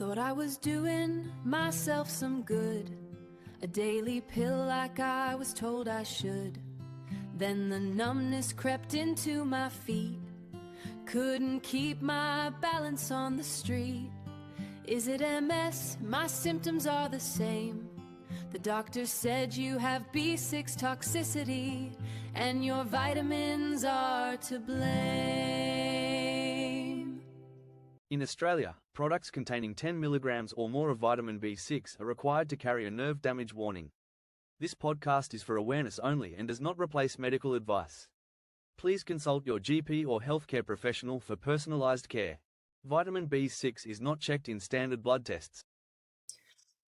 Thought I was doing myself some good, a daily pill like I was told I should. Then the numbness crept into my feet, couldn't keep my balance on the street. Is it MS? My symptoms are the same. The doctor said you have B6 toxicity, and your vitamins are to blame. In Australia, products containing 10 milligrams or more of vitamin B6 are required to carry a nerve damage warning. This podcast is for awareness only and does not replace medical advice. Please consult your GP or healthcare professional for personalized care. Vitamin B6 is not checked in standard blood tests.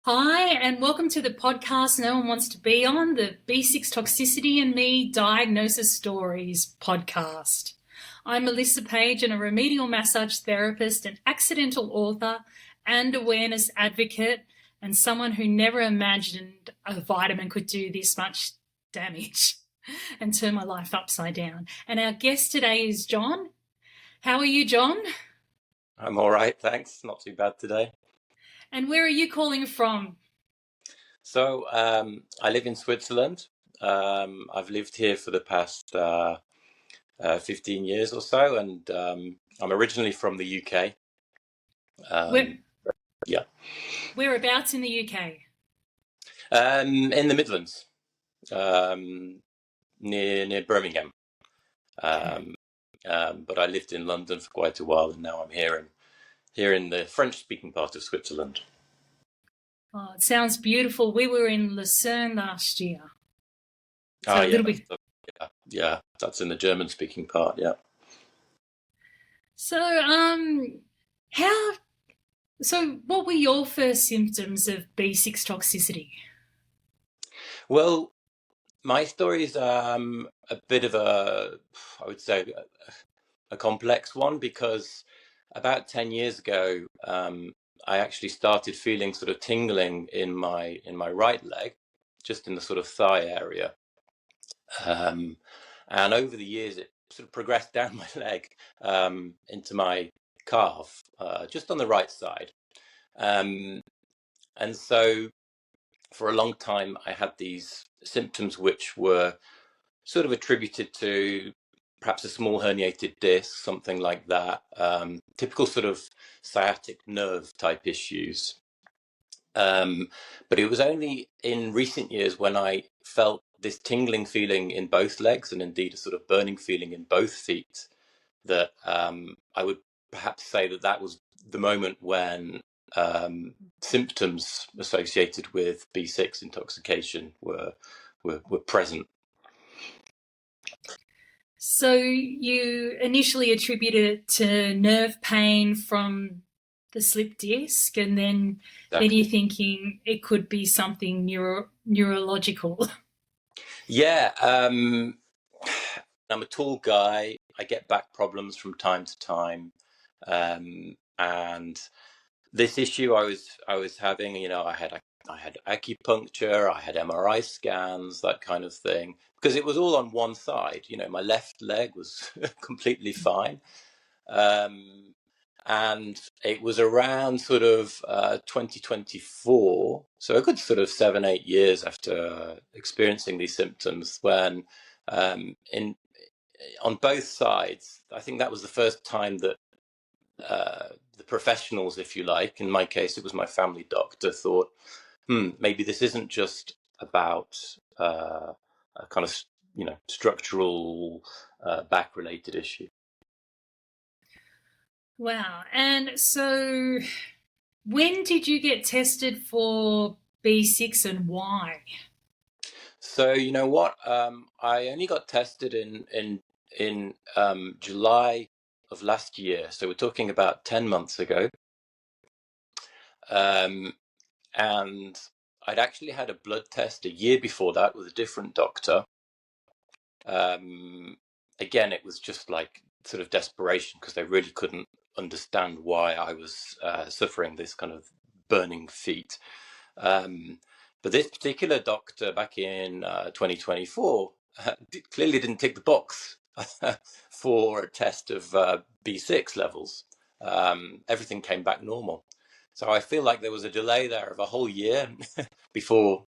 Hi, and welcome to the podcast no one wants to be on, the B6 Toxicity and Me Diagnosis Stories podcast. I'm Melissa Page, and a remedial massage therapist, an accidental author and awareness advocate, and someone who never imagined a vitamin could do this much damage and turn my life upside down. And our guest today is John. How are you, John? I'm all right, thanks. Not too bad today. And where are you calling from? So I live in Switzerland. I've lived here for the past 15 years or so, and I'm originally from the UK. Yeah. Whereabouts in the UK? In the Midlands, near Birmingham. But I lived in London for quite a while, and now I'm here in the French-speaking part of Switzerland. Oh, it sounds beautiful. We were in Lucerne last year. So yeah, that's in the German-speaking part. Yeah. So, what were your first symptoms of B6 toxicity? Well, my story is a bit of I would say, a complex one, because about 10 years ago, I actually started feeling sort of tingling in my right leg, just in the sort of thigh area. And over the years, it sort of progressed down my leg into my calf, just on the right side. And so for a long time, I had these symptoms which were sort of attributed to perhaps a small herniated disc, something like that, typical sort of sciatic nerve type issues. But it was only in recent years when I felt this tingling feeling in both legs, and indeed a sort of burning feeling in both feet, that I would perhaps say that was the moment when symptoms associated with B6 intoxication were present. So you initially attributed it to nerve pain from the slip disc, and then you're thinking it could be something neurological. Yeah. I'm a tall guy. I get back problems from time to time, and this issue I was having, I had acupuncture, I had MRI scans, that kind of thing, because it was all on one side. My left leg was completely fine. And it was around sort of 2024, so a good sort of 7-8 years after experiencing these symptoms, when on both sides, I think that was the first time that the professionals, if you like, in my case it was my family doctor, thought, maybe this isn't just about a kind of structural back-related issue. Wow. And so when did you get tested for B6 and why? So you know what? I only got tested in July of last year. So we're talking about 10 months ago. And I'd actually had a blood test a year before that with a different doctor. Again, it was just like sort of desperation, because they really couldn't understand why I was suffering this kind of burning feet. But this particular doctor back in 2024 clearly didn't tick the box for a test of B6 levels. Everything came back normal. So I feel like there was a delay there of a whole year before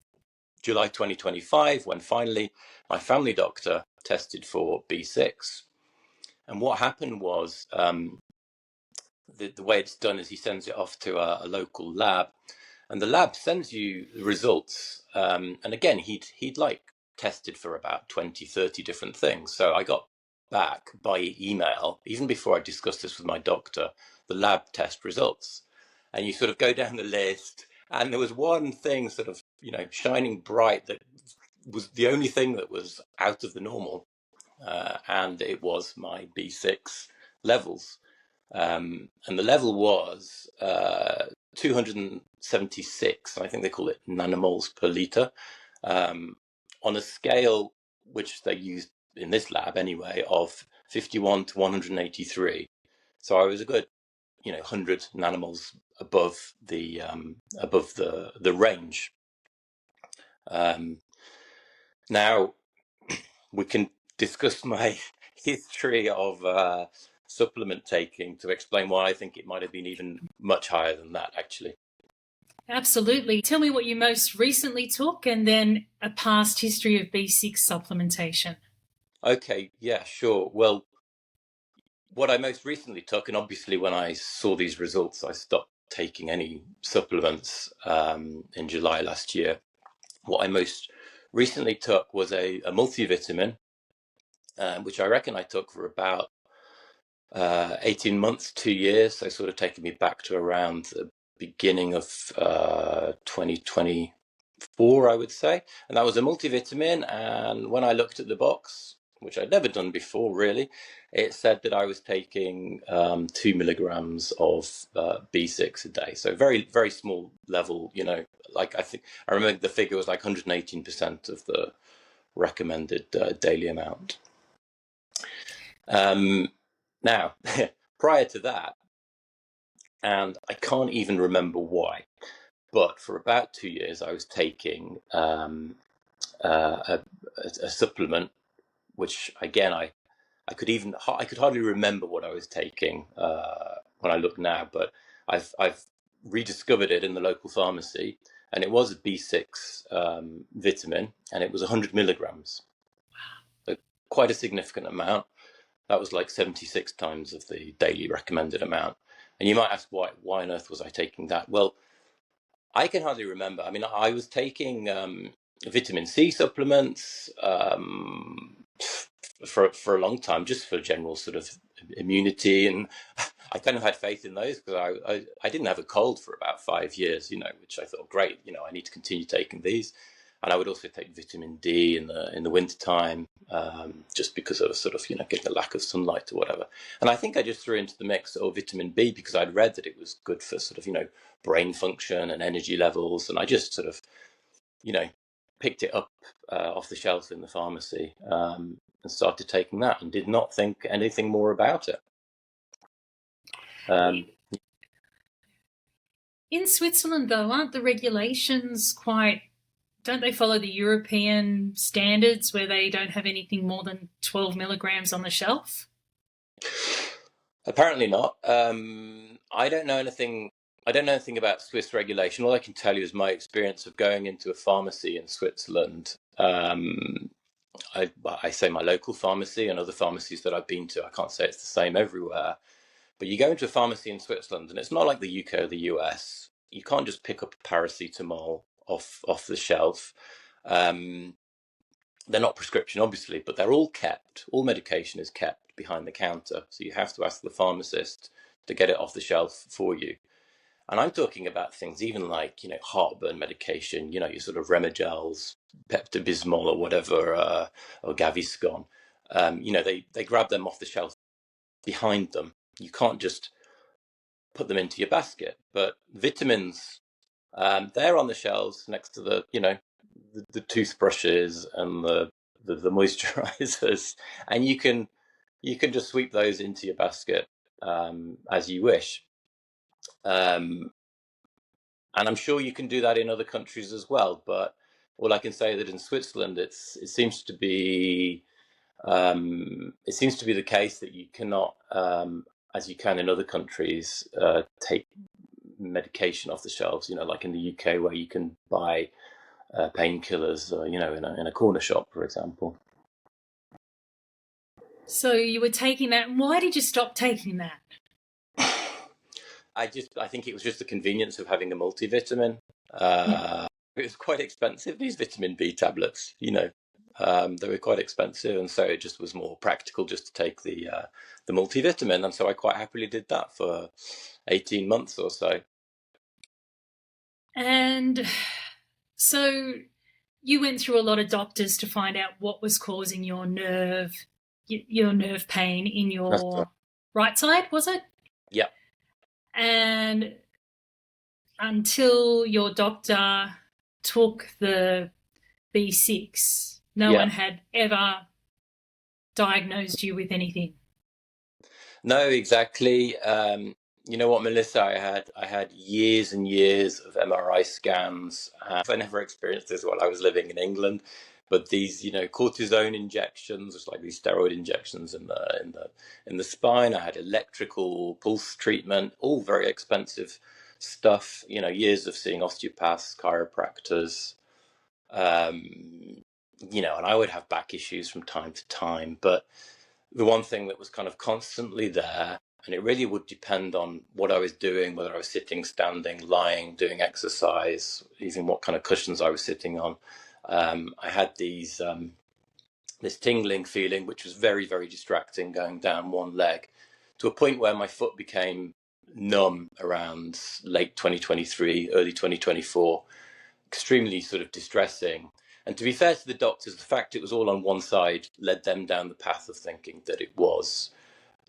July 2025, when finally my family doctor tested for B6. And what happened was, the way it's done is he sends it off to a local lab, and the lab sends you the results. And again, he'd like tested for about 20, 30 different things. So I got back by email, even before I discussed this with my doctor, the lab test results. And you sort of go down the list, and there was one thing sort of, shining bright that was the only thing that was out of the normal. And it was my B6 levels. And the level was 276, I think they call it nanomoles per liter, on a scale which they used in this lab anyway, of 51 to 183. So I was a good, 100 nanomoles above the range. Now we can discuss my history of supplement taking to explain why I think it might have been even much higher than that, actually. Absolutely. Tell me what you most recently took and then a past history of B6 supplementation. Okay, yeah, sure. Well, what I most recently took, and obviously when I saw these results, I stopped taking any supplements in July last year. What I most recently took was a multivitamin, which I reckon I took for about 18 months, 2 years. So sort of taking me back to around the beginning of 2024, I would say. And that was a multivitamin. And when I looked at the box, which I'd never done before, really, it said that I was taking 2 milligrams of B6 a day. So very, very small level, like I remember the figure was like 118% of the recommended daily amount. Now, prior to that, and I can't even remember why, but for about 2 years I was taking a supplement, which again I could hardly remember what I was taking when I look now, but I've rediscovered it in the local pharmacy, and it was a B6 vitamin, and it was 100 milligrams, so quite a significant amount. That was like 76 times of the daily recommended amount. And you might ask, why on earth was I taking that? Well, I can hardly remember. I mean, I was taking vitamin C supplements for a long time, just for general sort of immunity. And I kind of had faith in those because I didn't have a cold for about 5 years, which I thought, great, I need to continue taking these. And I would also take vitamin D in the wintertime, just because of sort of, getting a lack of sunlight or whatever. And I think I just threw into the mix vitamin B because I'd read that it was good for sort of, brain function and energy levels. And I just sort of, picked it up off the shelf in the pharmacy and started taking that, and did not think anything more about it. In Switzerland, though, aren't the regulations don't they follow the European standards where they don't have anything more than 12 milligrams on the shelf? Apparently not. I don't know anything about Swiss regulation. All I can tell you is my experience of going into a pharmacy in Switzerland. I say my local pharmacy, and other pharmacies that I've been to, I can't say it's the same everywhere. But you go into a pharmacy in Switzerland, and it's not like the UK or the US. You can't just pick up paracetamol off the shelf. They're not prescription, obviously, but they're all kept. All medication is kept behind the counter. So you have to ask the pharmacist to get it off the shelf for you. And I'm talking about things even like, heartburn medication, your sort of Remigels, Pepto-Bismol or whatever, or Gaviscon. They grab them off the shelf behind them. You can't just put them into your basket. But vitamins, they're on the shelves next to the toothbrushes and the moisturizers, and you can just sweep those into your basket as you wish. And I'm sure you can do that in other countries as well. But all I can say is that in Switzerland, it seems to be the case that you cannot, as you can in other countries, take medication off the shelves, like in the UK where you can buy painkillers, in a corner shop, for example. So you were taking that. Why did you stop taking that? I think it was just the convenience of having a multivitamin. It was quite expensive, these vitamin B tablets, they were quite expensive, and so it just was more practical just to take the multivitamin, and so I quite happily did that for 18 months or so. And so you went through a lot of doctors to find out what was causing your nerve pain in your right side, was it? Yeah. And until your doctor took the B6, no one had ever diagnosed you with anything. No, exactly. You know what, Melissa? I had years and years of MRI scans. I never experienced this while I was living in England, but these, cortisone injections, just like these steroid injections in the spine. I had electrical pulse treatment, all very expensive stuff. Years of seeing osteopaths, chiropractors. And I would have back issues from time to time, but the one thing that was kind of constantly there, and it really would depend on what I was doing, whether I was sitting, standing, lying, doing exercise, even what kind of cushions I was sitting on. I had this tingling feeling, which was very, very distracting, going down one leg, to a point where my foot became numb around late 2023, early 2024, extremely sort of distressing. And to be fair to the doctors, the fact it was all on one side led them down the path of thinking that it was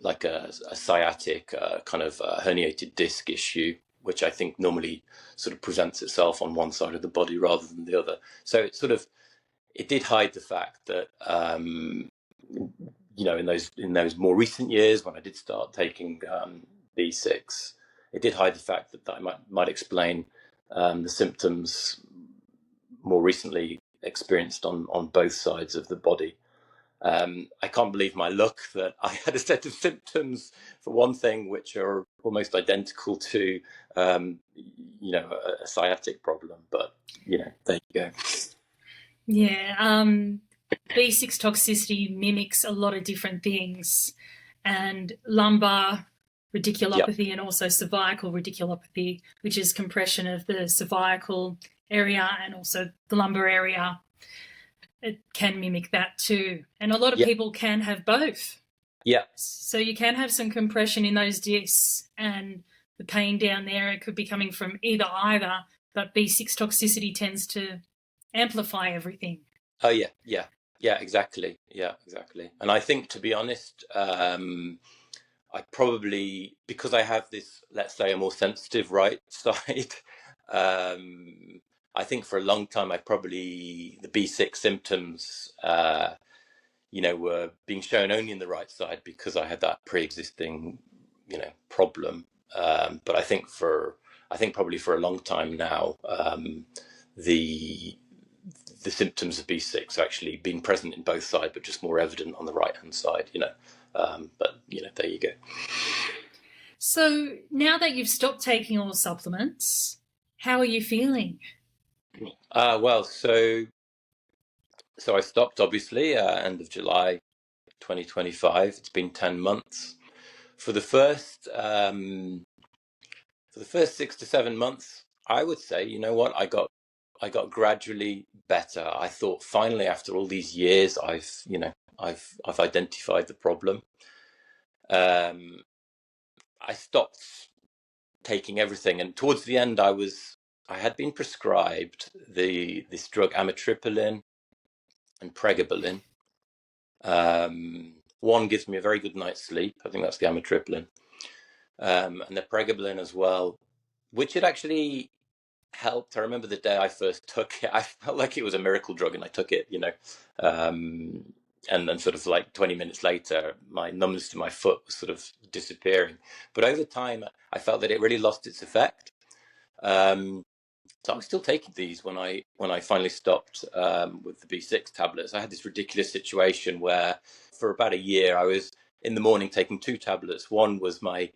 like a sciatic kind of herniated disc issue, which I think normally sort of presents itself on one side of the body rather than the other. So it did hide the fact that, in those more recent years when I did start taking B6, it did hide the fact that I might explain the symptoms more recently experienced on both sides of the body. I can't believe my luck that I had a set of symptoms, for one thing, which are almost identical to, a sciatic problem. But, there you go. Yeah. B6 toxicity mimics a lot of different things, and lumbar radiculopathy and also cervical radiculopathy, which is compression of the cervical area and also the lumbar area. It can mimic that too. And a lot of people can have both. Yeah. So you can have some compression in those discs, and the pain down there, it could be coming from either, but B6 toxicity tends to amplify everything. Oh, yeah, exactly. Yeah, exactly. And I think, to be honest, I probably, because I have this, let's say, a more sensitive right side, I think for a long time, the B6 symptoms, were being shown only in the right side because I had that pre-existing, problem. But I think probably for a long time now, the symptoms of B6 have actually been present in both sides, but just more evident on the right-hand side, but, there you go. So now that you've stopped taking all supplements, how are you feeling? Well, so I stopped, obviously, end of July 2025. It's been 10 months. For the first 6 to 7 months, I would say, you know what, I got gradually better. I thought, finally, after all these years, I've identified the problem. I stopped taking everything, and towards the end, I had been prescribed this drug amitriptyline and pregabalin. One gives me a very good night's sleep. I think that's the amitriptyline, and the pregabalin as well, which had actually helped. I remember the day I first took it, I felt like it was a miracle drug, and I took it, and then sort of like 20 minutes later, my numbness to my foot was sort of disappearing. But over time, I felt that it really lost its effect. So I was still taking these when I finally stopped with the B6 tablets. I had this ridiculous situation where for about a year I was in the morning taking 2 tablets. One was my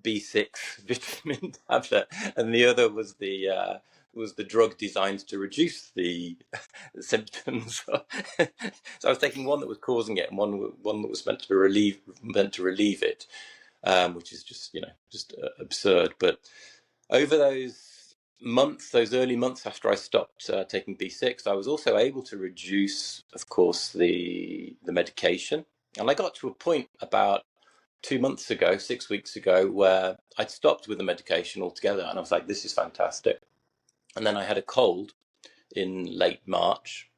B6 vitamin tablet, and the other was the drug designed to reduce the symptoms. So I was taking one that was causing it, and one that was meant to relieve it, which is just absurd. But over those early months after I stopped taking B6, I was also able to reduce, of course, the medication, and I got to a point about 6 weeks ago, where I'd stopped with the medication altogether, and I was like, this is fantastic. And then I had a cold in late March,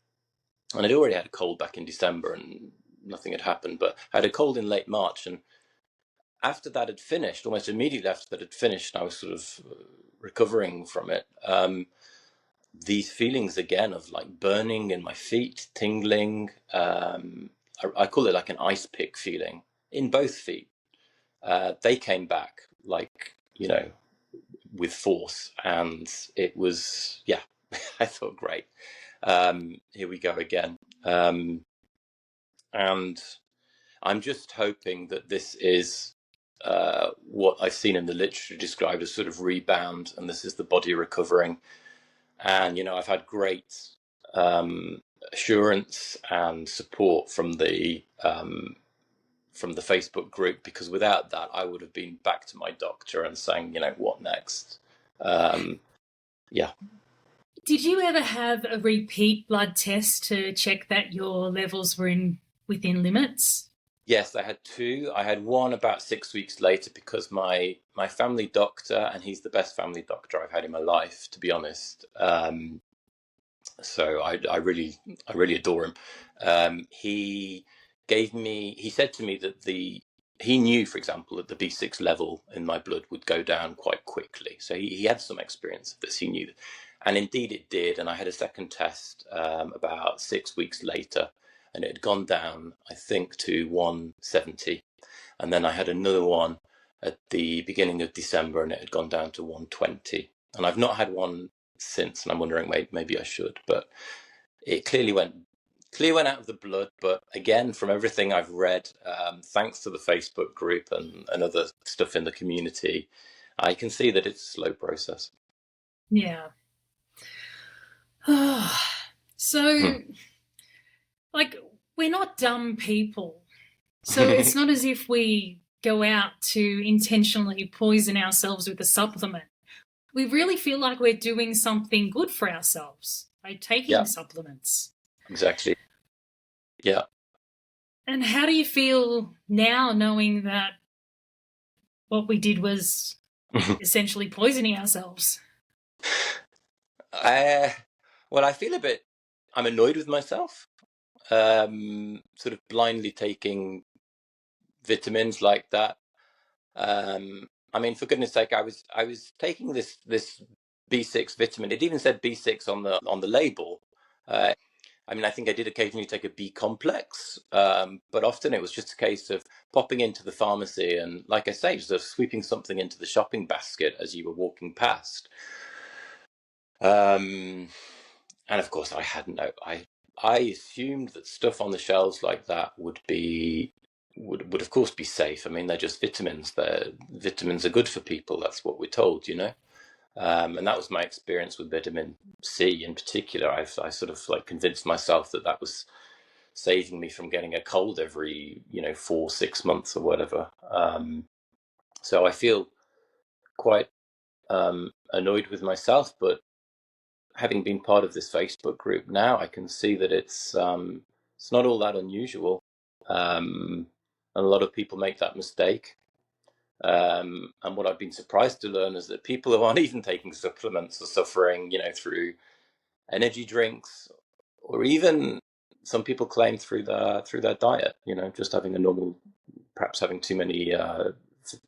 and I'd already had a cold back in December and nothing had happened, but I had a cold in late March, and after that had finished, almost immediately after that had finished, and I was sort of recovering from it, these feelings again of like burning in my feet, tingling, I call it like an ice pick feeling in both feet. They came back like, with force, and it was, I thought, great, here we go again. And I'm just hoping that this is what I've seen in the literature described as sort of rebound, and this is the body recovering. And, I've had great assurance and support from the Facebook group, because without that, I would have been back to my doctor and saying, what next? Yeah. Did you ever have a repeat blood test to check that your levels were within limits? Yes, I had two. I had one about 6 weeks later, because my family doctor, and he's the best family doctor I've had in my life, to be honest. So I really adore him. He said to me that he knew, for example, that the B6 level in my blood would go down quite quickly. So he had some experience of this. He knew, and indeed it did. And I had a second test about 6 weeks later, and it had gone down, I think, to 170. And then I had another one at the beginning of December, and it had gone down to 120. And I've not had one since, and I'm wondering, maybe I should. But it clearly went out of the blood. But again, from everything I've read, thanks to the Facebook group and other stuff in the community, I can see that it's a slow process. Yeah. So, like, we're not dumb people. So it's not as if we go out to intentionally poison ourselves with a supplement. We really feel like we're doing something good for ourselves by taking supplements. Exactly. Yeah. And how do you feel now, knowing that what we did was essentially poisoning ourselves? Well, I feel I'm annoyed with myself, sort of blindly taking vitamins like that. I mean, for goodness sake, I was taking this B6 vitamin. It even said B6 on the label. I mean, I think I did occasionally take a B complex, but often it was just a case of popping into the pharmacy and, like I say, just sweeping something into the shopping basket as you were walking past. And of course, I hadn't. I assumed that stuff on the shelves like that would of course be safe. I mean, they're just vitamins. Vitamins are good for people. That's what we're told, and that was my experience with vitamin C in particular. I sort of like convinced myself that was saving me from getting a cold every 4-6 months or whatever. So I feel quite annoyed with myself, but having been part of this Facebook group now, I can see that it's not all that unusual. And a lot of people make that mistake. And what I've been surprised to learn is that people who aren't even taking supplements are suffering, through energy drinks, or even some people claim through their diet, just having perhaps having too many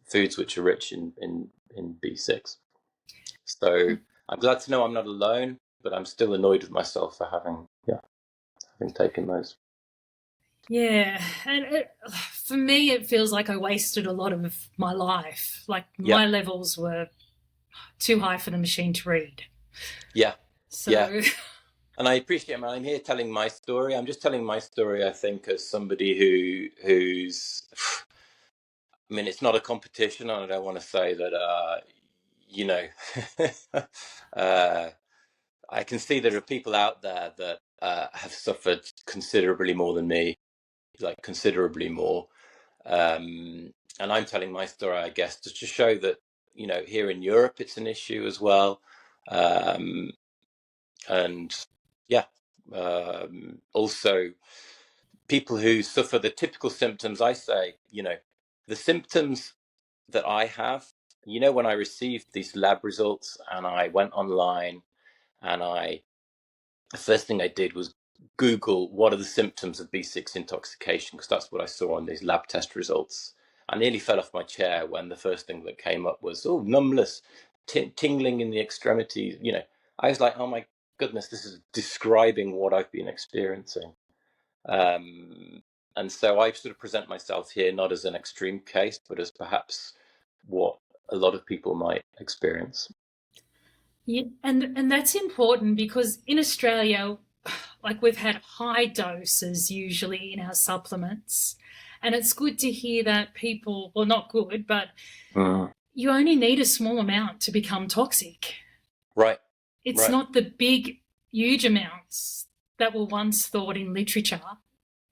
foods which are rich in B6. So I'm glad to know I'm not alone, but I'm still annoyed with myself for having taken those. Yeah, and for me, it feels like I wasted a lot of my life. Like my levels were too high for the machine to read. Yeah. So. Yeah. And I appreciate it. I'm here telling my story. I'm just telling my story, I think, as somebody who's I mean, it's not a competition, and I don't want to say that, you know, I can see there are people out there that have suffered considerably more than me, like considerably more. And I'm telling my story, I guess, to show that, you know, here in Europe, it's an issue as well. And yeah, also people who suffer the typical symptoms, I say, you know, the symptoms that I have, you know, when I received these lab results and I went online and the first thing I did was Google what are the symptoms of B6 intoxication, because that's what I saw on these lab test results. I nearly fell off my chair when the first thing that came up was, oh, numbness, tingling in the extremities. You know, I was like, oh my goodness, this is describing what I've been experiencing. And so I sort of present myself here not as an extreme case, but as perhaps what a lot of people might experience. Yeah, and that's important because in Australia, like we've had high doses usually in our supplements, and it's good to hear that people, well, not good, but you only need a small amount to become toxic. Right. It's right. not the big, huge amounts that were once thought in literature.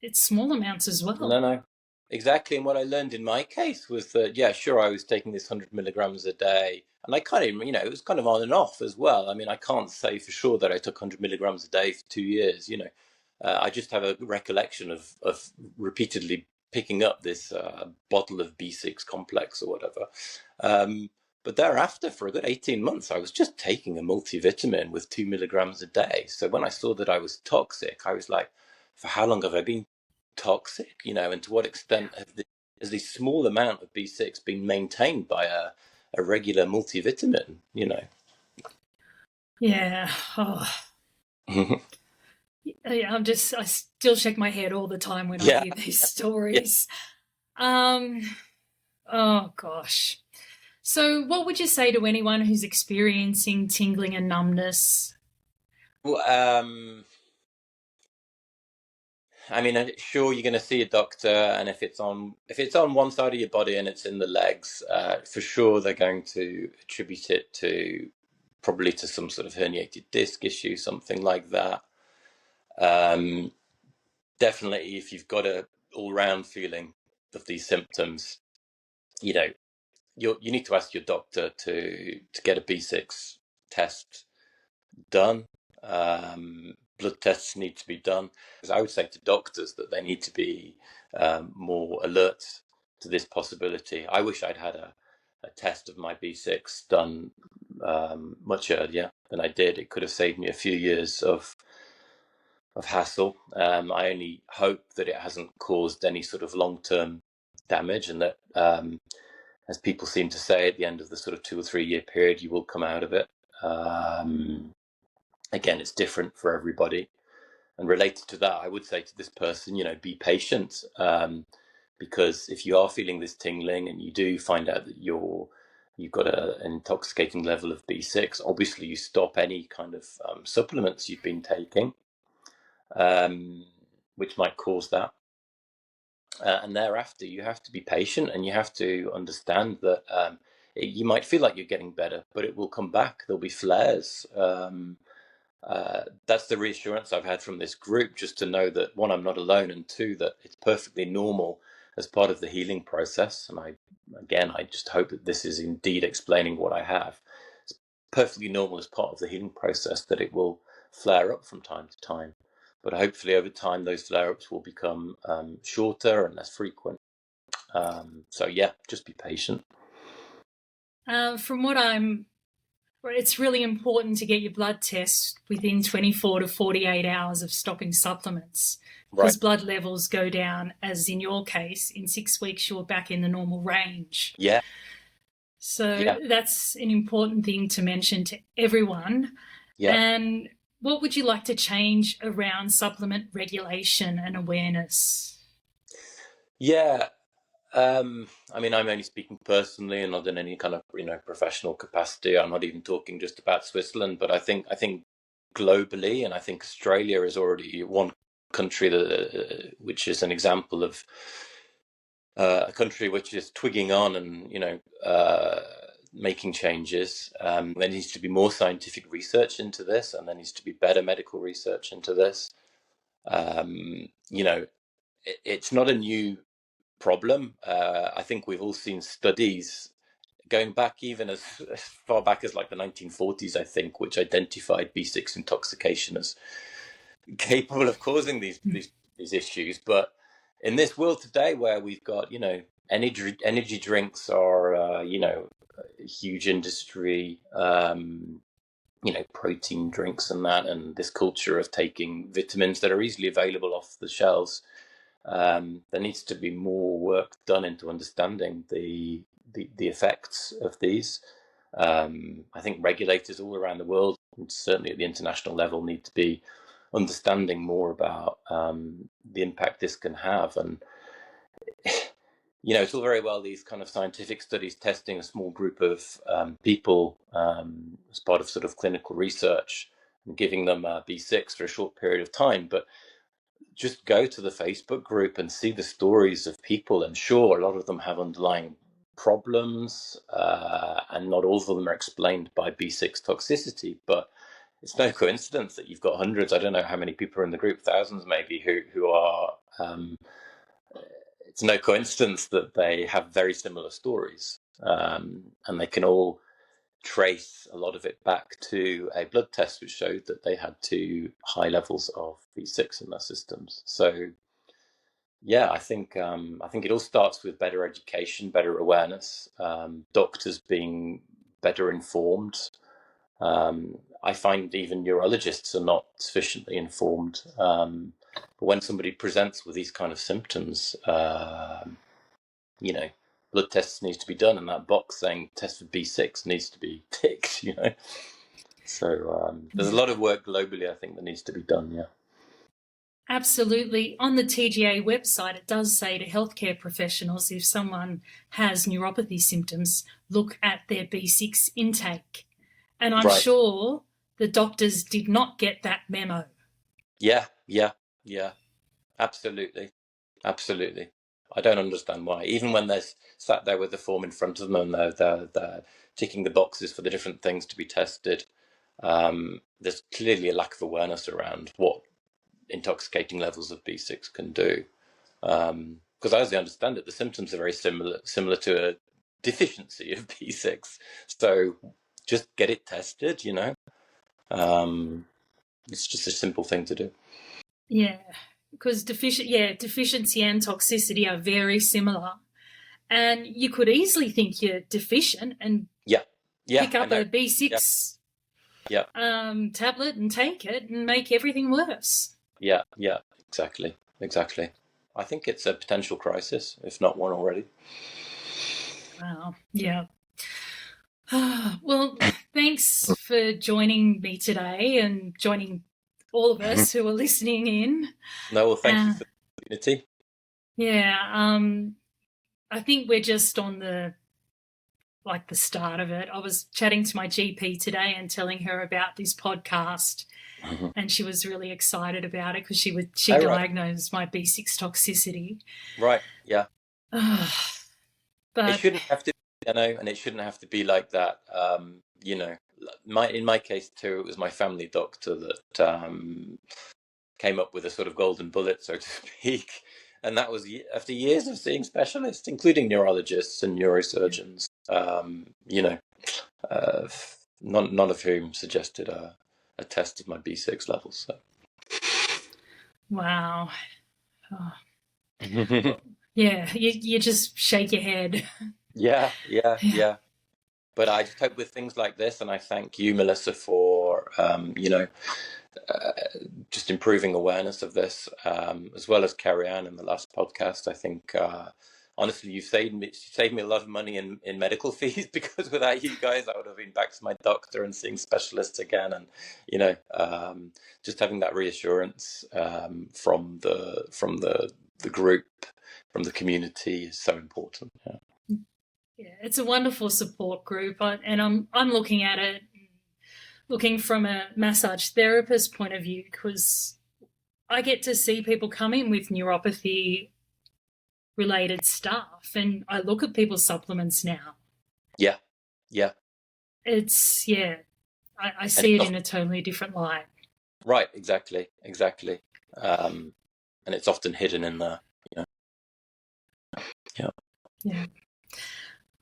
It's small amounts as well. No. Exactly. And what I learned in my case was that, yeah, sure, I was taking this 100 milligrams a day. And I kind of, you know, it was kind of on and off as well. I mean, I can't say for sure that I took 100 milligrams a day for 2 years, you know. I just have a recollection of repeatedly picking up this bottle of B6 complex or whatever. But thereafter, for a good 18 months, I was just taking a multivitamin with 2 milligrams a day. So when I saw that I was toxic, I was like, for how long have I been toxic? You know, and to what extent has this small amount of B6 been maintained by a regular multivitamin, you know? Yeah. Oh. I still shake my head all the time when I hear these stories. Yeah. Oh gosh. So what would you say to anyone who's experiencing tingling and numbness? Well, I mean, sure, you're going to see a doctor, and if it's on one side of your body and it's in the legs, for sure they're going to attribute it to probably to some sort of herniated disc issue, something like that. Definitely, if you've got a all-round feeling of these symptoms, you know, you need to ask your doctor to get a B6 test done. Blood tests need to be done. Because I would say to doctors that they need to be more alert to this possibility. I wish I'd had a test of my B6 done much earlier than I did. It could have saved me a few years of hassle. I only hope that it hasn't caused any sort of long-term damage, and that, as people seem to say, at the end of the sort of 2 or 3 year period, you will come out of it. Again, it's different for everybody. And related to that, I would say to this person, you know, be patient, because if you are feeling this tingling and you do find out that you've got an intoxicating level of B6, obviously you stop any kind of supplements you've been taking, which might cause that. And thereafter, you have to be patient, and you have to understand that you might feel like you're getting better, but it will come back. There'll be flares. That's the reassurance I've had from this group, just to know that, one, I'm not alone, and two, that it's perfectly normal as part of the healing process. And I just hope that this is indeed explaining what I have. It's perfectly normal as part of the healing process that it will flare up from time to time. But hopefully over time, those flare-ups will become shorter and less frequent. So yeah, just be patient. From what it's really important to get your blood test within 24 to 48 hours of stopping supplements, because blood levels go down, as in your case, in 6 weeks, you're back in the normal range. Yeah. So that's an important thing to mention to everyone. Yeah. And what would you like to change around supplement regulation and awareness? Yeah. I mean, I'm only speaking personally and not in any kind of, professional capacity. I'm not even talking just about Switzerland, but I think globally, and I think Australia is already one country which is an example of a country which is twigging on and, making changes. There needs to be more scientific research into this, and there needs to be better medical research into this. It's not a new problem. I think we've all seen studies going back even as far back as like the 1940s, I think, which identified B6 intoxication as capable of causing these issues. But in this world today, where we've got, energy drinks are, a huge industry, protein drinks and that, and this culture of taking vitamins that are easily available off the shelves. There needs to be more work done into understanding the effects of these. I think regulators all around the world, and certainly at the international level, need to be understanding more about the impact this can have. And it's all very well these kind of scientific studies testing a small group of people as part of sort of clinical research and giving them B6 for a short period of time, but just go to the Facebook group and see the stories of people, and sure, a lot of them have underlying problems, and not all of them are explained by B6 toxicity, but it's no coincidence that you've got hundreds, I don't know how many people are in the group, thousands maybe, who are, it's no coincidence that they have very similar stories, and they can all trace a lot of it back to a blood test which showed that they had too high levels of B6 in their systems. So yeah, I think it all starts with better education, better awareness, doctors being better informed. I find even neurologists are not sufficiently informed. But when somebody presents with these kind of symptoms, blood tests needs to be done, and that box saying test for B6 needs to be ticked, So there's a lot of work globally, I think, that needs to be done, yeah. Absolutely. On the TGA website, it does say to healthcare professionals, if someone has neuropathy symptoms, look at their B6 intake. And I'm sure the doctors did not get that memo. Yeah. Absolutely. I don't understand why. Even when they're sat there with the form in front of them and they're ticking the boxes for the different things to be tested, there's clearly a lack of awareness around what intoxicating levels of B6 can do. Because as I understand it, the symptoms are very similar to a deficiency of B6. So just get it tested, It's just a simple thing to do. Yeah, because deficiency and toxicity are very similar. And you could easily think you're deficient and pick up a B6 tablet and take it and make everything worse. Yeah, exactly. I think it's a potential crisis, if not one already. Wow, yeah. Well, thanks for joining me today and joining all of us who are listening in. No, well, thank you for the opportunity. Yeah, I think we're just on the start of it. I was chatting to my GP today and telling her about this podcast, and she was really excited about it because she diagnosed my B6 toxicity. Right. Yeah. But it shouldn't have to, and it shouldn't have to be like that. In my case too, it was my family doctor that came up with a sort of golden bullet, so to speak. And that was after years of seeing specialists, including neurologists and neurosurgeons, none of whom suggested a test of my B6 levels. So. Wow. Oh. Yeah, you just shake your head. Yeah. But I just hope with things like this, and I thank you, Melissa, for just improving awareness of this, as well as Carrie-Anne in the last podcast. I think honestly, you've saved me a lot of money in medical fees, because without you guys, I would have been back to my doctor and seeing specialists again. And just having that reassurance from the group, from the community, is so important. Yeah, it's a wonderful support group, and I'm looking at it, looking from a massage therapist point of view, because I get to see people come in with neuropathy related stuff. And I look at people's supplements now. Yeah. Yeah. It's, I see it in a totally different light. Right. Exactly. And it's often hidden in there. Yeah.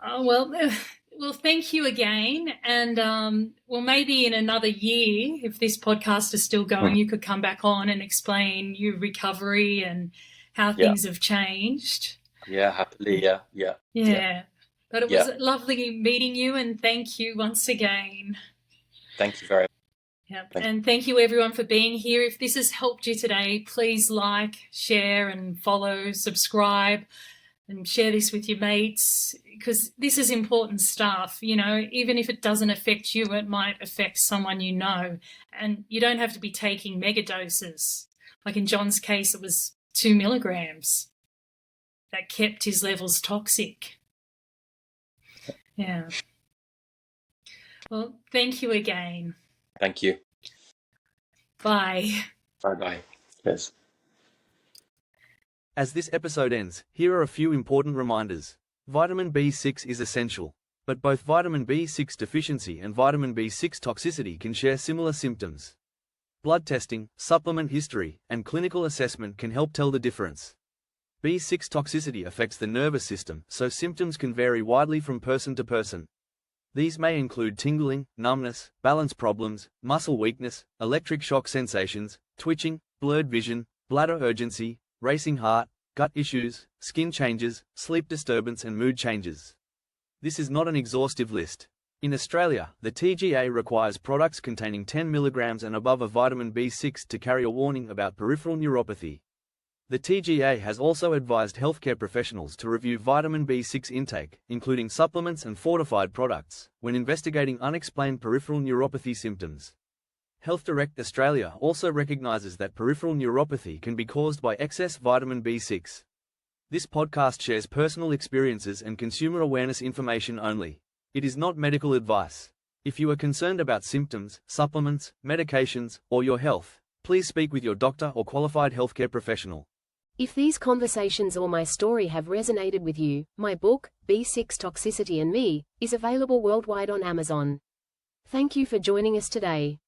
Oh, well, thank you again. And maybe in another year, if this podcast is still going, you could come back on and explain your recovery and how things have changed. Yeah, happily. Yeah. But it was lovely meeting you, and thank you once again. Thank you very much. Yep. And thank you everyone for being here. If this has helped you today, please like, share and follow, subscribe, and share this with your mates, because this is important stuff. Even if it doesn't affect you, it might affect someone you know. And you don't have to be taking mega doses. Like in John's case, it was 2 milligrams that kept his levels toxic. Yeah. Well, thank you again. Thank you. Bye. Bye-bye. Yes. As this episode ends, here are a few important reminders. Vitamin B6 is essential, but both vitamin B6 deficiency and vitamin B6 toxicity can share similar symptoms. Blood testing, supplement history, and clinical assessment can help tell the difference. B6 toxicity affects the nervous system, so symptoms can vary widely from person to person. These may include tingling, numbness, balance problems, muscle weakness, electric shock sensations, twitching, blurred vision, bladder urgency, racing heart, gut issues, skin changes, sleep disturbance and mood changes. This is not an exhaustive list. In Australia, the TGA requires products containing 10 mg and above of vitamin B6 to carry a warning about peripheral neuropathy. The TGA has also advised healthcare professionals to review vitamin B6 intake, including supplements and fortified products, when investigating unexplained peripheral neuropathy symptoms. Health Direct Australia also recognises that peripheral neuropathy can be caused by excess vitamin B6. This podcast shares personal experiences and consumer awareness information only. It is not medical advice. If you are concerned about symptoms, supplements, medications, or your health, please speak with your doctor or qualified healthcare professional. If these conversations or my story have resonated with you, my book, B6 Toxicity and Me, is available worldwide on Amazon. Thank you for joining us today.